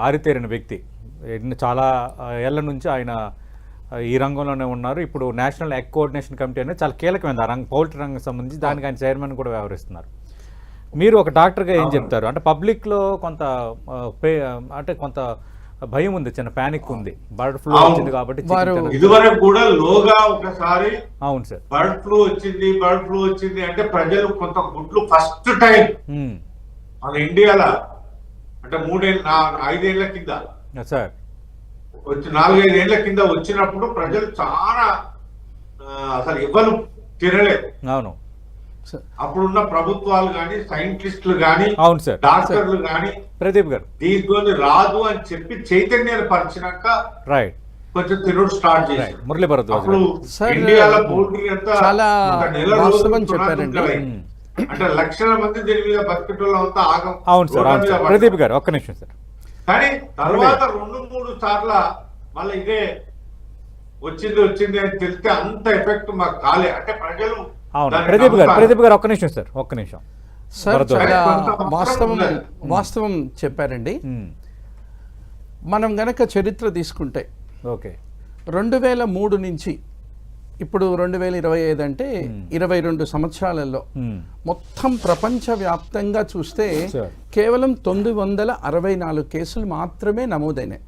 ఆరితేరిన వ్యక్తి. చాలా ఏళ్ల నుంచి ఆయన ఈ రంగంలోనే ఉన్నారు. ఇప్పుడు నేషనల్ ఎగ్ కోఆర్డినేషన్ కమిటీ అనేది చాలా కీలకమైంది ఆ రంగం, పౌల్ట్రీ రంగం సంబంధించి. దానికి ఆయన చైర్మన్ కూడా వ్యవహరిస్తున్నారు. మీరు ఒక డాక్టర్గా ఏం చెప్తారు? అంటే పబ్లిక్లో కొంత అంటే కొంత భయం ఉంది, చిన్న ప్యానిక్ ఉంది, బర్డ్ ఫ్లూ వచ్చింది కాబట్టి. ఇదివరకు కూడా లోగా ఒకసారి అవును సార్ బర్డ్ ఫ్లూ వచ్చింది అంటే ప్రజలు కొంత గుడ్లు ఫస్ట్ టైం మన ఇండియాలో అంటే 5 ఏళ్ల కింద సార్ 4-5 ఏళ్ల కింద వచ్చినప్పుడు ప్రజలు చాలా అసలు ఎవరు తినలేదు. అవును, అప్పుడున్న ప్రభుత్వాలు గాని, సైంటిస్టులు గాని, అవును సార్, డాక్టర్లు గాని ప్రదీప్ గారు దీంతో రాదు అని చెప్పి చైతన్యాన్ని పరిచినాక రైట్ కొంచెం తినడం స్టార్ట్ చేశారు. మురళీ భరద్వాజ్ అప్పుడు ఇండియాలో పౌల్ట్రీ అంతా చాలా నెల రోజులు చెప్పారండి. అంటే లక్షల మంది దీని మీద బతికేటోళ్ళు అంతా ఆగం. అవును సార్, అవును సార్, ప్రదీప్ గారు ఒక్క నిమిషం సార్. కానీ తర్వాత 2-3 సార్ల మళ్ళీ ఇదే వచ్చింది అని తెలిస్తే అంత ఎఫెక్ట్ మాకు కాలే. అంటే ప్రజలు ప్రదీప్ గారు ఒక్క నిమిషం సార్, ఒక్క నిమిషం సార్. చాలా వాస్తవం చెప్పారండి. మనం గనక చరిత్ర తీసుకుంటే ఓకే 2003 నుంచి ఇప్పుడు 2025 అంటే 22 సంవత్సరాలలో మొత్తం ప్రపంచవ్యాప్తంగా చూస్తే కేవలం 964 కేసులు మాత్రమే నమోదైనాయి.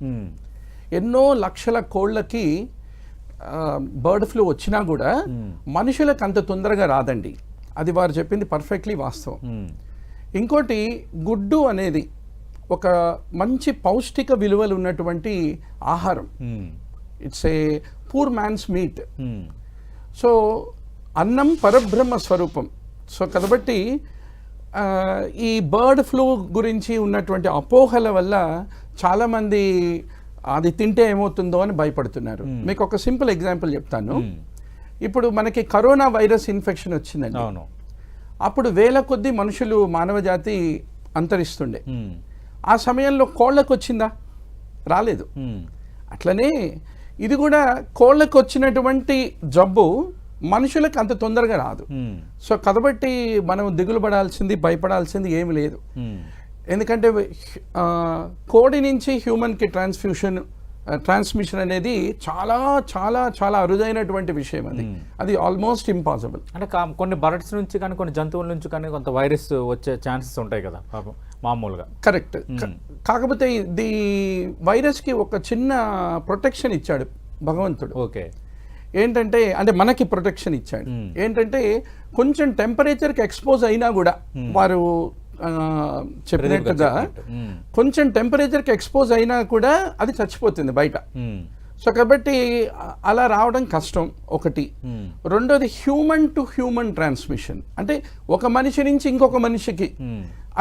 ఎన్నో లక్షల కోళ్ళకి బర్డ్ ఫ్లూ వచ్చినా కూడా మనుషులకు అంత తొందరగా రాదండి. అది వారు చెప్పింది పర్ఫెక్ట్లీ వాస్తవం. ఇంకోటి, గుడ్డు అనేది ఒక మంచి పౌష్టిక విలువలు ఉన్నటువంటి ఆహారం. It's a poor man's meat. So అన్నం పరబ్రహ్మ స్వరూపం. సో కాబట్టి ఈ బర్డ్ ఫ్లూ గురించి ఉన్నటువంటి అపోహల వల్ల చాలామంది అది తింటే ఏమవుతుందో అని భయపడుతున్నారు. మీకు ఒక సింపుల్ ఎగ్జాంపుల్ చెప్తాను. ఇప్పుడు మనకి కరోనా వైరస్ ఇన్ఫెక్షన్ వచ్చిందండి. అప్పుడు వేల కొద్ది మనుషులు, మానవ జాతి అంతరిస్తుండే. ఆ సమయంలో కోళ్ళకు వచ్చిందా? రాలేదు. అట్లనే ఇది కూడా కోళ్ళకు వచ్చినటువంటి జబ్బు మనుషులకు అంత తొందరగా రాదు. సో కాబట్టి మనం దిగులు పడాల్సింది, భయపడాల్సింది ఏమి లేదు. ఎందుకంటే కోడి నుంచి హ్యూమన్కి ట్రాన్స్మిషన్ అనేది చాలా చాలా చాలా అరుదైనటువంటి విషయం. అది ఆల్మోస్ట్ ఇంపాసిబుల్. అంటే కొన్ని బర్డ్స్ నుంచి కానీ కొన్ని జంతువుల నుంచి కానీ కొంత వైరస్ వచ్చే ఛాన్సెస్ ఉంటాయి కదా మామూలుగా. కరెక్ట్. కాకపోతే ఈ వైరస్కి ఒక చిన్న ప్రొటెక్షన్ ఇచ్చాడు భగవంతుడు. ఓకే, ఏంటంటే అంటే మనకి ప్రొటెక్షన్ ఇచ్చాడు. ఏంటంటే కొంచెం టెంపరేచర్కి ఎక్స్పోజ్ అయినా కూడా, వారు చెప్పినట్టుగా కొంచెం టెంపరేచర్కి ఎక్స్పోజ్ అయినా కూడా అది చచ్చిపోతుంది బయట. సో కాబట్టి అలా రావడం కష్టం ఒకటి. రెండోది హ్యూమన్ టు హ్యూమన్ ట్రాన్స్మిషన్, అంటే ఒక మనిషి నుంచి ఇంకొక మనిషికి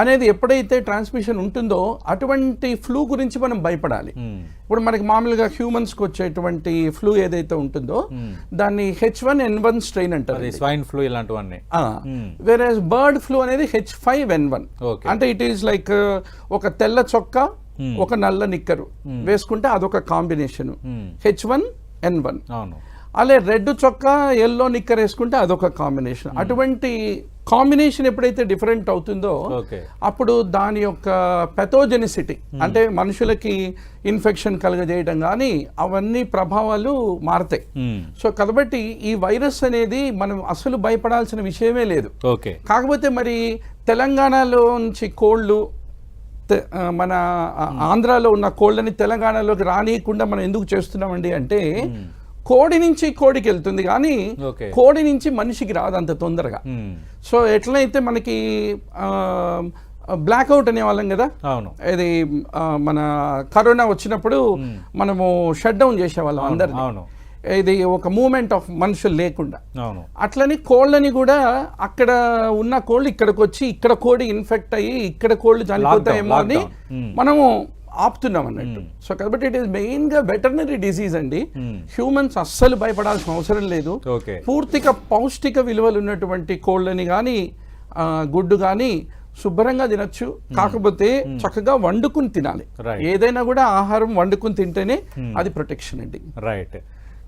అనేది ఎప్పుడైతే ట్రాన్స్మిషన్ ఉంటుందో అటువంటి ఫ్లూ గురించి మనం భయపడాలి. ఇప్పుడు మనకి మామూలుగా హ్యూమన్స్కి వచ్చేటువంటి ఫ్లూ ఏదైతే ఉంటుందో దాన్ని H1N1 స్ట్రెయిన్ అంటారు, స్వైన్ ఫ్లూ ఇలాంటివన్నీ. వేరే బర్డ్ ఫ్లూ అనేది H5N1. అంటే ఇట్ ఈస్ లైక్ ఒక తెల్ల చొక్కా, ఒక నల్ల నిక్కరు వేసుకుంటే అదొక కాంబినేషన్ H1N1. అలా రెడ్ చొక్కా ఎల్లో నిక్కర్ వేసుకుంటే అదొక కాంబినేషన్. అటువంటి కాంబినేషన్ ఎప్పుడైతే డిఫరెంట్ అవుతుందో అప్పుడు దాని యొక్క పెథోజెనిసిటీ, అంటే మనుషులకి ఇన్ఫెక్షన్ కలుగజేయడం కానీ అవన్నీ ప్రభావాలు మారతాయి. సో కాబట్టి ఈ వైరస్ అనేది మనం అసలు భయపడాల్సిన విషయమే లేదు. కాకపోతే మరి తెలంగాణలో నుంచి కోళ్ళు, మన ఆంధ్రాలో ఉన్న కోళ్ళని తెలంగాణలోకి రానియకుండా మనం ఎందుకు చేస్తున్నామండి అంటే, కోడి నుంచి కోడికి వెళ్తుంది కానీ కోడి నుంచి మనిషికి రాదు అంత తొందరగా. సో ఎట్లయితే మనకి బ్లాక్అవుట్ అనేవాళ్ళం కదా, ఇది మన కరోనా వచ్చినప్పుడు మనము షట్ డౌన్ చేసేవాళ్ళం అందరినీ, ఇది ఒక మూమెంట్ ఆఫ్ మనుషులు లేకుండా. అట్లని కోళ్ళని కూడా అక్కడ ఉన్న కోళ్ళు ఇక్కడికి వచ్చి ఇక్కడ కోడి ఇన్ఫెక్ట్ అయ్యి ఇక్కడ కోళ్ళు చనిపోతాయేమో అని మనము ఆపుతున్నాం అన్నట్టు. సో కాబట్టి ఇట్ ఈస్ మెయిన్ గా వెటర్నరీ డిసీజ్ అండి. హ్యూమన్స్ అస్సలు భయపడాల్సిన అవసరం లేదు. పూర్తిగా పౌష్టిక విలువలు ఉన్నటువంటి కోళ్ళని కానీ గుడ్డు కానీ శుభ్రంగా తినచ్చు. కాకపోతే చక్కగా వండుకుని తినాలి. ఏదైనా కూడా ఆహారం వండుకుని తింటేనే అది ప్రొటెక్షన్ అండి. రైట్.